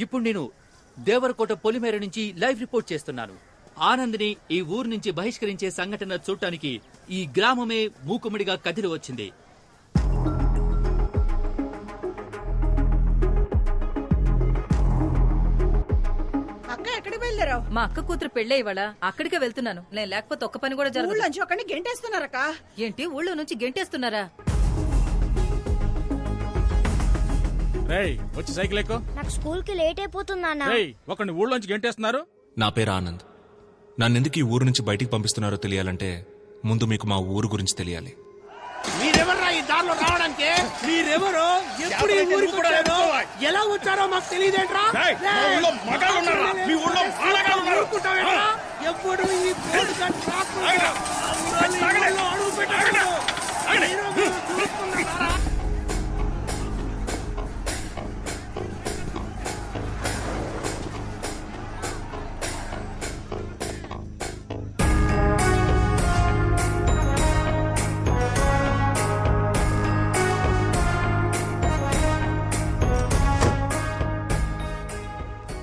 ఇప్పుడు నేను దేవరకోట పొలిమేర నుంచి లైవ్ రిపోర్ట్ చేస్తున్నాను. ఆనంద్ని ఈ ఊరు నుంచి బహిష్కరించే సంఘటన చూడటానికి ఈ గ్రామమే మూకుమ్మడిగా కదిలి వచ్చింది. అక్క ఎక్కడికి వెళ్ళారావు? మా అక్క కూతురు పెళ్ళే ఇవాళ అక్కడికే వెళ్తున్నాను. నేను లేకపోతే ఒక్క పని కూడా జరగదు. ఊళ్ళోంచి ఒకరిని గెంటేస్తున్నారక్క. ఏంటి ఊళ్ళో నుంచి గెంటేస్తున్నారా? వచ్చి సైకిల్ ఎక్కు. నాకు స్కూల్ కి లేట్ అయిపోతుందన్నా. ఒకరిని ఊళ్ళోంచి గెంటేస్తున్నారు. నా పేరు ఆనంద్. నన్నెందుకు ఈ ఊరు నుంచి బయటికి పంపిస్తున్నారో తెలియాలంటే ముందు మీకు మా ఊరు గురించి తెలియాలి. మీరెవర్రా ఈ దారిలో రావడానికి? మీరెవరో, ఎప్పుడు ఈ ఊరికి వచ్చారో, ఎలా వచ్చారో మాకు తెలియదేంట్రా? ఎప్పుడు ఈ అడుగు పెట్టారు.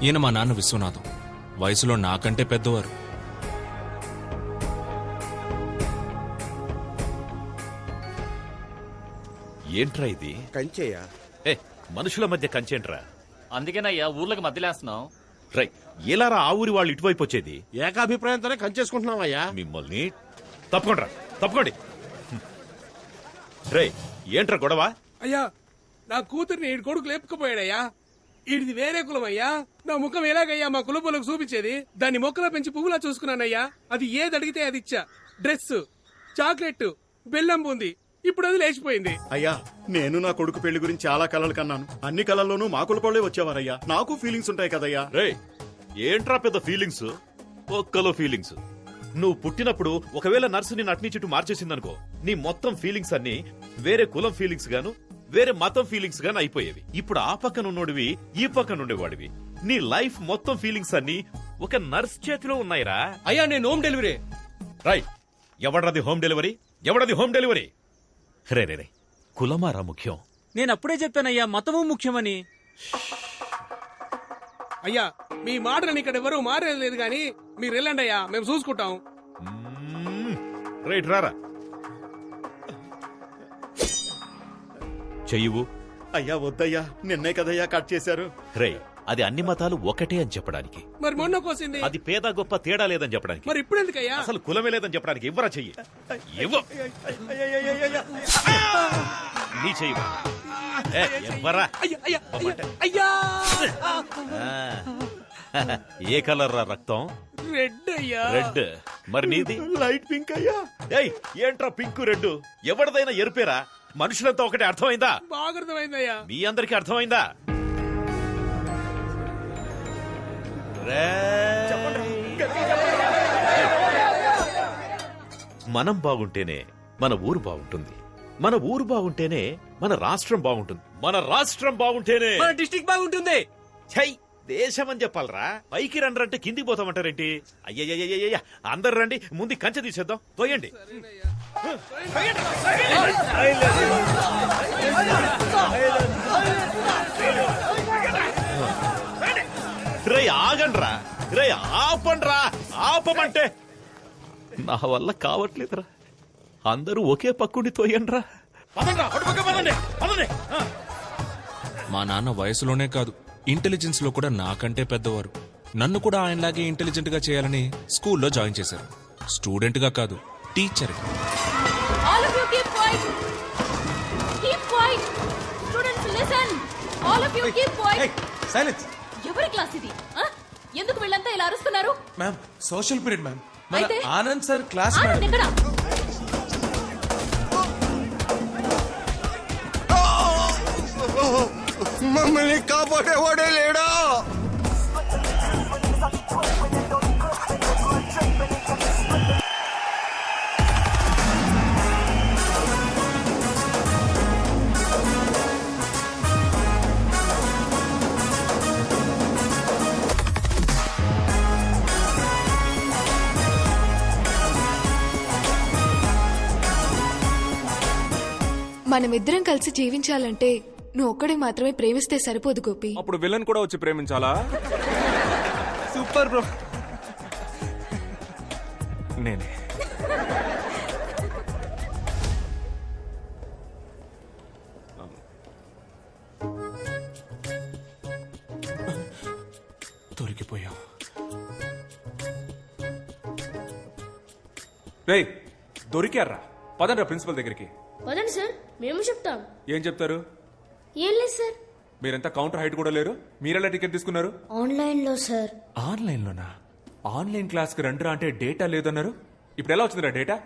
ఈయన మా నాన్న విశ్వనాథం. వయసులో నాకంటే పెద్దవారు. ఏంట్రా ఇది? కంచేయా? మనుషుల మధ్య కంచేంట్రా? అందుకేనయ్యా ఊర్లకు మధ్యలేస్తున్నాం. రై, ఎలారా ఆ ఊరి వాళ్ళు ఇటువైపు వచ్చేది? ఏకాభిప్రాయంతోనే కంచేసుకుంటున్నావయ్యా. మిమ్మల్ని తప్పకోండి. రై, ఏంట్రా గొడవ? అయ్యా, నా కూతుర్ని ఈ కొడుకు లేపుకుపోయాడయ్యా. ఇది వేరే కులం అయ్యా. నా ముఖం ఎలాగయ్యా మా కులపోలకు చూపించేది? దాన్ని మొక్కలో పెంచి పువ్వులా చూసుకున్నానయ్యా. అది ఏది అడిగితే అది ఇచ్చా. డ్రెస్, చాక్లెట్, బెల్లం బూంది. ఇప్పుడు అది లేచిపోయింది. అయ్యా, నేను నా కొడుకు పెళ్లి గురించి చాలా కలలు కన్నాను. అన్ని కళల్లోనూ మా కులపోళ్లే వచ్చేవారయ్యా. నాకు ఫీలింగ్స్ ఉంటాయి కదయ్యా. రే, ఏంట్రా పెద్ద ఫీలింగ్స్? ఒక్కలో ఫీలింగ్స్. నువ్వు పుట్టినప్పుడు ఒకవేళ నర్సు ని నటిని చుట్టూ మార్చేసిందనుకో, నీ మొత్తం ఫీలింగ్స్ అన్ని వేరే కులం ఫీలింగ్స్ గాను, వేరే మతం ఫీలింగ్స్ గాను అయిపోయేవి. ఇప్పుడు ఆ పక్కన ఉన్నోడివి, ఈ పక్కన ఉండేవాడివి. నీ లైఫ్ మొత్తం ఫీలింగ్స్ అన్ని ఒక నర్స్ చేతిలో ఉన్నాయిరా. అయ్యా, నేను హోమ్ డెలివరీ. రై, ఎవడది హోమ్ డెలివరీ? ఎవడది హోమ్ డెలివరీ? రే, కులమారా ముఖ్యం. నేను అప్పుడే చెప్పానయ్యా, మతము ముఖ్యమని. అయ్యా, మీ మాటలని ఇక్కడ ఎవరు మారేది గాని మీరు వెళ్ళండి అయ్యా, మేము చూసుకుంటాం. రైట్, రారా. చెయ్యవు. అయ్యా వద్దయ్యా, నిన్నే కదయ్యా కట్ చేశారు. రే, అది అన్ని మతాలు ఒకటే అని చెప్పడానికి. మరి మొన్న కోసింది అది పేద గొప్ప తేడా లేదని చెప్పడానికి. మరి ఇప్పుడు ఎందుకయ్యా? అసలు కులమే లేదని చెప్పడానికి. ఇవ్వరా చెయ్యి. నీ చెయ్యి ఇవ్వరా. ఏ కలర్ రా రక్తం? రెడ్ అయ్యా. రెడ్. మరి నీది? లైట్ పింక్ అయ్యా. ఏయ్, ఏంట్రా పింక్ రెడ్? ఎవరిదైనా ఎరుపేరా? మనుషులంతా ఒకటే. అర్థమైందా? బాగా అర్థమైందయ్యా. మీ అందరికీ అర్థమైందా? మనం బాగుంటేనే మన ఊరు బాగుంటుంది. మన ఊరు బాగుంటేనే మన రాష్ట్రం బాగుంటుంది. మన రాష్ట్రం బాగుంటేనే మన డిస్ట్రిక్ట్ బాగుంటుంది. ఛై, దేశం అని చెప్పాలరా. పైకి రండి అంటే కిందికి పోతామంటారేంటి? అయ్యయ్యయ్యయ్య, అందరు రండి, ముందు కంచె తీసేద్దాం. తోయండి. రే, ఆగండ్రా. రే, ఆపండ్రా. ఆపమంటే నా వల్ల కావట్లేదురా. అందరూ ఒకే పక్కుండి తోయండ్రా. మా నాన్న వయసులోనే కాదు, ఇంటెలిజెన్స్ లో కూడా నాకంటే పెద్దవారు. నన్ను కూడా ఆయనలాగే ఇంటెలిజెంట్ గా చేయాలని స్కూల్లో జాయిన్ చేశారు. స్టూడెంట్ గా కాదు, టీచర్. ఎవరి క్లాస్ ఇది? ఎందుకు వీళ్ళంతా ఇలా అరుస్తున్నారు? Ma'am, social period ma'am. మన అయితే ఆనంద్ సార్ క్లాస్. ఆనంద్ ఎక్కడ? మమ్మల్ని కాపాడేవాడే లేడా? మనమిద్దరం కలిసి జీవించాలంటే నువ్వు ఒక్కడే మాత్రమే ప్రేమిస్తే సరిపోదు గోపి. అప్పుడు విలన్ కూడా వచ్చి ప్రేమించాలా? Super bro. నేనే. దొరికిపోయాం. రేయ్, దొరికారా? పదండ్రా ప్రిన్సిపల్ దగ్గరికి. వదండి సార్, మేము చెప్తాం. ఏం చెప్తారు? ఏం లేదు సార్. మీరంతా కౌంటర్ హైట్ కూడా లేరు. మీరెలా టికెట్ తీసుకున్నారు? ఆన్లైన్ లో సార్. ఆన్లైన్ లోనా? ఆన్లైన్ క్లాస్ కి రండిరా అంటే డేటా లేదన్నారు. ఇప్పుడు ఎలా వచ్చిందిరా డేటా?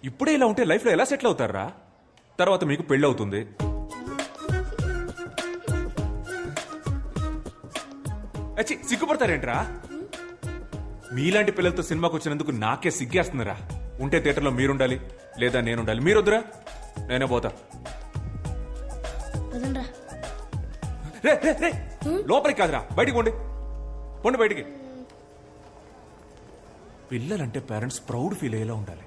ఇప్పుడే ఇలా ఉంటే లైఫ్ లో ఎలా సెటిల్ అవుతారా? తర్వాత మీకు పెళ్లి అవుతుంది. సిగ్గుపడతారేంట్రా? మీలాంటి పిల్లలతో సినిమాకి వచ్చినందుకు నాకే సిగ్గేస్తుందిరా. ఉంటే థియేటర్లో మీరుండాలి, లేదా నేనుండాలి. మీరొద్దురా, నేనే పోతా. రే రే రే, లోపలికి కాదురా, బయటికి పోండి. పోండి బయటికి. పిల్లలంటే పేరెంట్స్ ప్రౌడ్ ఫీల్ అయ్యేలా ఉండాలి.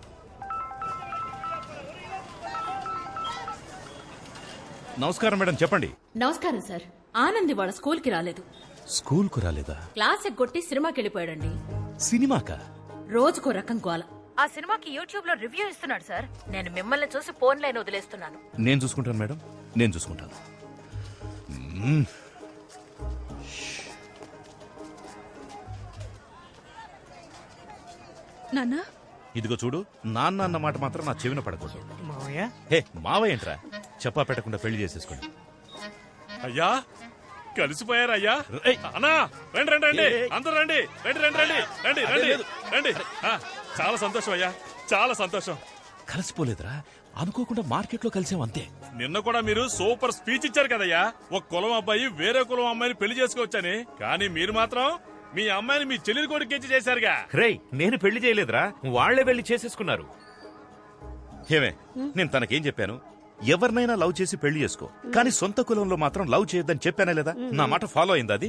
నమస్కారం మేడం, చెప్పండి. నమస్కారం సార్. ఆనంద్ వాళ్ళ స్కూల్ కి రాలేదు. స్కూల్ కు రాలేదా? క్లాస్ ఎగ్గొట్టి సినిమాకి వెళ్ళిపోయాడండి. సినిమాకా? రోజుకో రకం గోల. ఆ సినిమాకి యూట్యూబ్ లో రివ్యూ ఇస్తున్నాడు సార్. నేను మిమ్మల్ని చూసి ఫోన్ లైన్ వదిలేస్తున్నాను. నేను చూసుకుంటాను మేడం, నేను చూసుకుంటాను. నాన్నా, ఇదిగో చూడు, నాన్న అన్న మాట మాత్రం నా చెవిన పడకూడదు. హే మావయ్య ఏంట్రా, చెప్పా పెట్టకుండా పెళ్లి చేసేసుకోండి. అయ్యా కలిసిపోయారయ్యా. అన్నా రండి రండి రండి, అందరూ రండి, రండి రండి రండి రండి రండి రండి. చాలా సంతోషం అయ్యా, చాలా సంతోషం. కలిసిపోలేదురా, అనుకోకుండా మార్కెట్ లో కలిసాం అంతే. నిన్న కూడా మీరు సూపర్ స్పీచ్ ఇచ్చారు కదయ్యా. ఒక కులం అబ్బాయి వేరే కులం అమ్మాయిని పెళ్లి చేసుకోవచ్చని. కానీ మీరు మాత్రం మీ అమ్మాయిని మీ చెల్లెలి కొడుకు చేశారుగా. రేయ్, నేను పెళ్లి చేయలేదురా, వాళ్లే వెళ్లి చేసేసుకున్నారు. ఏమే, నేను తనకేం చెప్పాను? ఎవరినైనా లవ్ చేసి పెళ్లి చేసుకో, కానీ సొంత కులంలో మాత్రం లవ్ చేయొద్దని చెప్పానే లేదా? నా మాట ఫాలో అయిందా అది?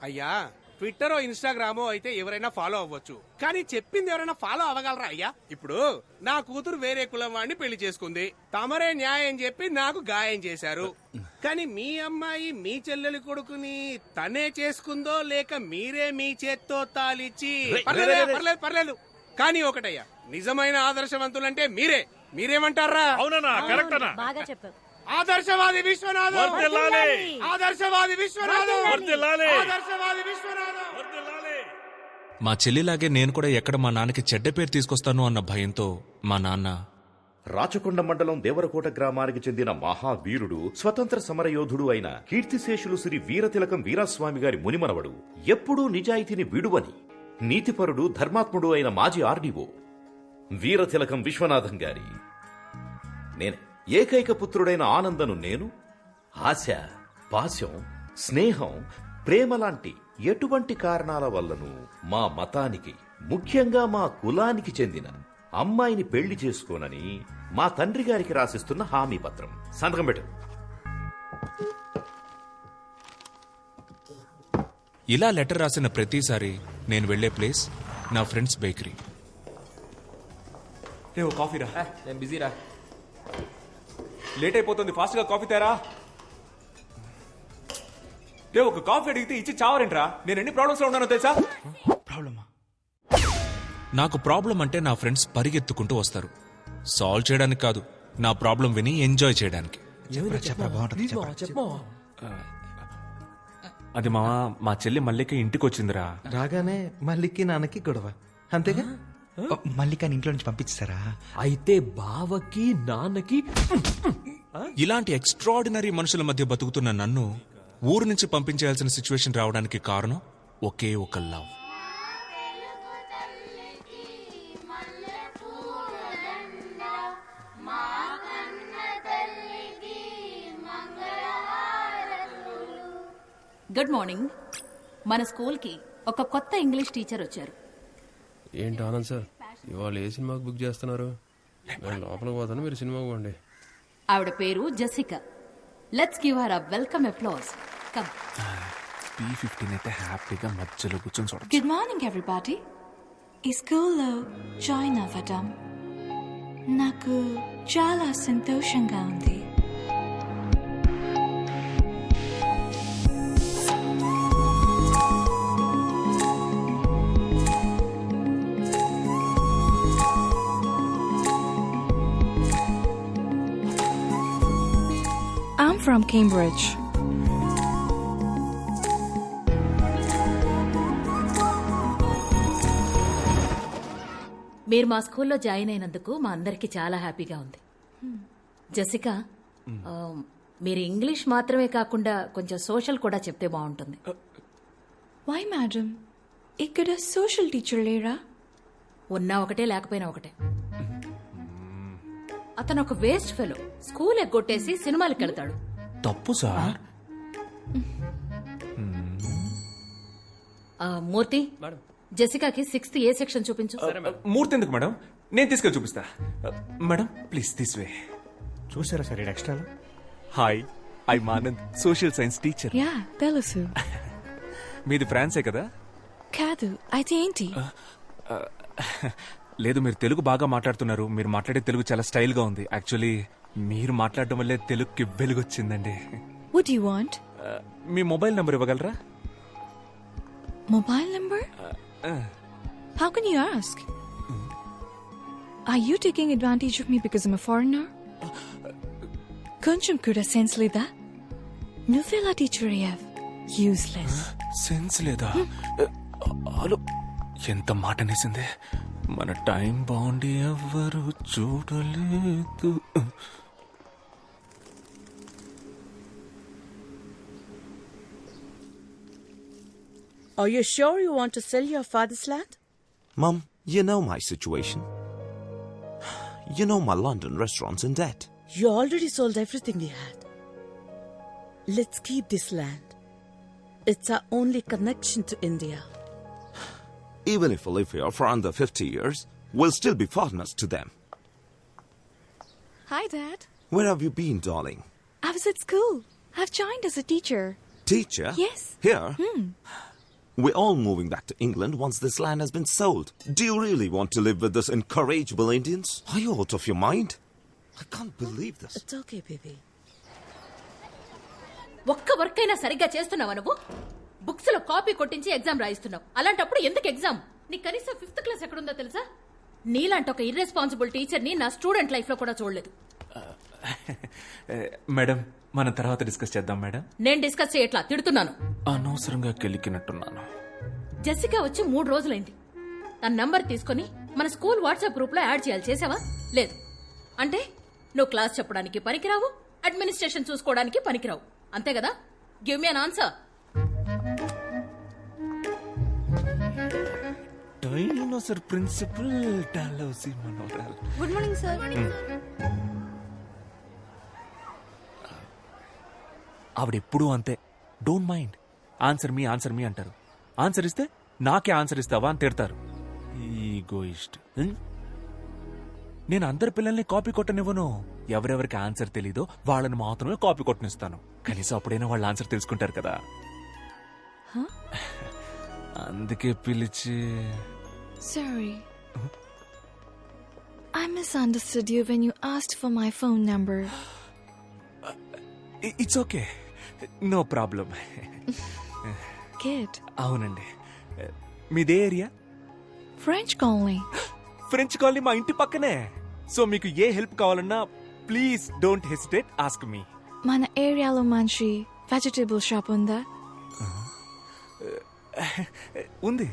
అయ్యా, ట్విట్టరో ఇన్స్టాగ్రామో అయితే ఎవరైనా ఫాలో అవ్వచ్చు, కానీ చెప్పింది ఎవరైనా ఫాలో అవ్వగలరా అయ్యా? ఇప్పుడు నా కూతురు వేరే కులం వాడిని పెళ్లి చేసుకుంది, తమరే న్యాయం చెప్పి నాకు గాయం చేశారు. కానీ మీ అమ్మాయి మీ చెల్లెలి కొడుకుని తనే చేసుకుందో లేక మీరే మీ చేత్తో తాలిచ్చి? పర్లేదు పర్లేదు, కానీ ఒకటయ్యా, నిజమైన ఆదర్శవంతులంటే మీరే. మీరేమంటారా? అవునన్నా, కరెక్ట్ అన్నా. బాగా చెప్పావు. ఆదర్శవాది విశ్వనాథం, ఆదర్శవాది విశ్వనాథం, ఆదర్శవాది విశ్వనాథం. మా చెల్లిలాగే నేను కూడా ఎక్కడ మా నాన్నకి చెడ్డ పేరు తీసుకొస్తాను అన్న భయంతో మా నాన్న రాచకొండ మండలం దేవరకోట గ్రామానికి చెందిన మహావీరుడు, స్వతంత్ర సమరయోధుడు అయిన కీర్తిశేషులు శ్రీ వీరతిలకం వీరాస్వామి గారి మునిమనవడు, ఎప్పుడూ నిజాయితీని విడువని నీతిపరుడు, ధర్మాత్ముడు అయిన మాజీ ఆర్డీఓ వీరతిలకం విశ్వనాథం గారి నేనే ఏకైక పుత్రుడైన ఆనందను నేను ఆశ, పాశం, స్నేహం, ప్రేమ లాంటి ఎటువంటి కారణాల వల్లను మా మతానికి, ముఖ్యంగా మా కులానికి చెందిన అమ్మాయిని పెళ్లి చేసుకోనని మా తండ్రి గారికి రాసిస్తున్న హామీ పత్రం. సంతకం పెట్టు. ఇలా లెటర్ రాసిన ప్రతిసారి నేను వెళ్లే ప్లేస్ నా ఫ్రెండ్స్ బేకరీ. రే, ఓ కాఫీ రా. నేను బిజీరా. లేట్ అయిపోతుంది, ఫాస్ట్ గా కాఫీ తేరా. రే, ఒక కాఫీ అడిగితే ఇచ్చి చావరేంట్రా? నేను ఎన్ని ప్రాబ్లమ్స్ లో ఉన్నానో తెలుసా? ప్రాబ్లమా? నాకు ప్రాబ్లం అంటే నా ఫ్రెండ్స్ పరిగెత్తుకుంటూ వస్తారు. సాల్వ్ చేయడానికి కాదు, నా ప్రాబ్లం విని ఎంజాయ్ చేయడానికి. అది మా చెల్లి మల్లిక ఇంటికి వచ్చిందిరా. రాగానే మల్లికి నాన్నకి గొడవ, అంతేగా? మల్లికాని ఇంట్లో నుంచి పంపించారా? అయితే బావకి నాన్నకి. ఇలాంటి ఎక్స్ట్రాడినరీ మనుషుల మధ్య బతుకుతున్న నన్ను ఊరు నుంచి పంపించేయాల్సిన సిచ్యువేషన్ రావడానికి కారణం ఒకే ఒక లవ్. Good morning. మన స్కూల్ కి ఒక కొత్త ఇంగ్లీష్ టీచర్ వచ్చారు. ఏంటి ఆనంద్ సార్, ఇవాళ ఏ సినిమాకి బుక్ చేస్తున్నారు? నేను లోపలికి పోతాను, మీరు సినిమాకి పోండి. ఆవిడ పేరు Jessica. Let's give her a welcome applause. Come. P15 అయితే హ్యాపీగా మధ్యలో కూర్చొని చూడొచ్చు. Good morning everybody. ఈ స్కూల్లో జాయిన్ అవ్వడం నాకు చాలా సంతోషంగా ఉంది. Cambridge. మీరు మా స్కూల్లో జాయిన్ అయినందుకు మా అందరికి చాలా హ్యాపీగా ఉంది. జెసికా, మీరు ఇంగ్లీష్ మాత్రమే కాకుండా కొంచెం సోషల్ కూడా చెప్తే బాగుంటుంది. Why, madam? ఇక్కడ సోషల్ టీచర్ లేరా? ఉన్నా ఒకటే లేకపోయినా ఒకటే. అతను ఒక వేస్ట్ ఫెలో. స్కూల్ ఎగ్గొట్టేసి సినిమాలకు వెళ్తాడు. తప్పు సార్. మూర్తి, జెసికాకి 6th ఏ సెక్షన్ చూపించు. మూర్తి ఎందుకు మేడం? నేను తీసుకెళ్ళి చూపిస్తా. Madam please this way. చూసారా sir extra? Hi, I Anand, social science teacher. Yeah తెలుసు. మీది ఫ్రాన్సే కదా? కాదు, అయితే ఏంటి? లేదు, మీరు తెలుగు బాగా మాట్లాడుతున్నారు. మీరు మాట్లాడే తెలుగు చాలా స్టైల్ గా ఉంది. యాక్చువల్లీ మీరు మాట్లాడడం వల్లే తెలుగుకి వెలుగొచ్చిందండి. What do you want? Me mobile number ఇవ్వగలరా? Mobile number? How can you ask? Are you taking advantage of me because I'm a foreigner? కొంచెం కూడా సెన్స్ లేదా? నువ్వెలా టీచర్ అయ్యావ్? యూస్లెస్. సెన్స్ లేదా? హలో, ఎంత మాట అనేసింది. మన టైం బాగుండి ఎవ్వరు చూడలేదు. Are you sure you want to sell your father's land? Mum, you know my situation. You know my London restaurant's in debt. You already sold everything we had. Let's keep this land. It's our only connection to India. Even if we live here for under 50 years, we'll still be foreigners to them. Hi, Dad. Where have you been, darling? I was at school. I've joined as a teacher. Teacher? Yes. Here? We're all moving back to England once this land has been sold. Do you really want to live with those incorrigible Indians? Are you out of your mind? I can't believe this. It's okay, baby. ఒక్క work అయినా సరిగ్గా చేస్తున్నావా నువ్వు? Books లో copy కొట్టించి exam రాయిస్తున్నావు. అలాంటప్పుడు ఎందుకు exam? నీ కనీసం 5th క్లాస్ ఎక్కడుందో తెలుసా? నీలాంటి ఒక ఇర్రెస్పాన్సిబుల్ టీచర్ ని నా స్టూడెంట్ లైఫ్ లో కూడా చూడలేదు. మేడం, మనం తర్వాత డిస్కస్ చేద్దాం మేడం. నేను డిస్కస్ చేయట్లా, తిడుతున్నాను. అనవసరంగా కెలికినట్టున్నాను. జెసికా వచ్చి 3 రోజులైంది. తన నంబర్ తీసుకుని మన స్కూల్ వాట్సాప్ గ్రూప్ లో యాడ్ చేయాలి. చేసావా? లేదు. అంటే నువ్వు క్లాస్ చెప్పడానికి పనికిరావు, అడ్మినిస్ట్రేషన్ చూసుకోవడానికి పనికిరావు, అంతే కదా? Give me an answer. Dinosaur principal డాలౌసి మనోరల్. Good morning sir. ఆవిడెప్పుడూ అంతే. Don't mind. ఆన్సర్ మీ అంటారు. ఆన్సర్ ఇస్తే నాకే ఆన్సర్ ఇస్తావా అని తిడతారు. ఈగోయిస్ట్. నేను అందరి పిల్లల్ని కాపీ కొట్టనివ్వను. ఎవరెవరికి ఆన్సర్ తెలీదో వాళ్ళని మాత్రమే కాపీ కొట్టనిస్తాను. కనీసం అప్పుడైనా వాళ్ళ ఆన్సర్ తెలుసుకుంటారు కదా. అందుకే పిలిచి. Sorry. I misunderstood you when you asked for my phone number. It's okay, no problem. Good. అవునండి. మీదే ఏరియా? French colony. ఫ్రెంచ్ కాలనీ మా ఇంటి పక్కనే. సో మీకు ఏ హెల్ప్ కావాలన్నా please don't hesitate, ask me. మన ఏరియాలో మంచి వెజిటబుల్ షాప్ ఉందా? ఉంది.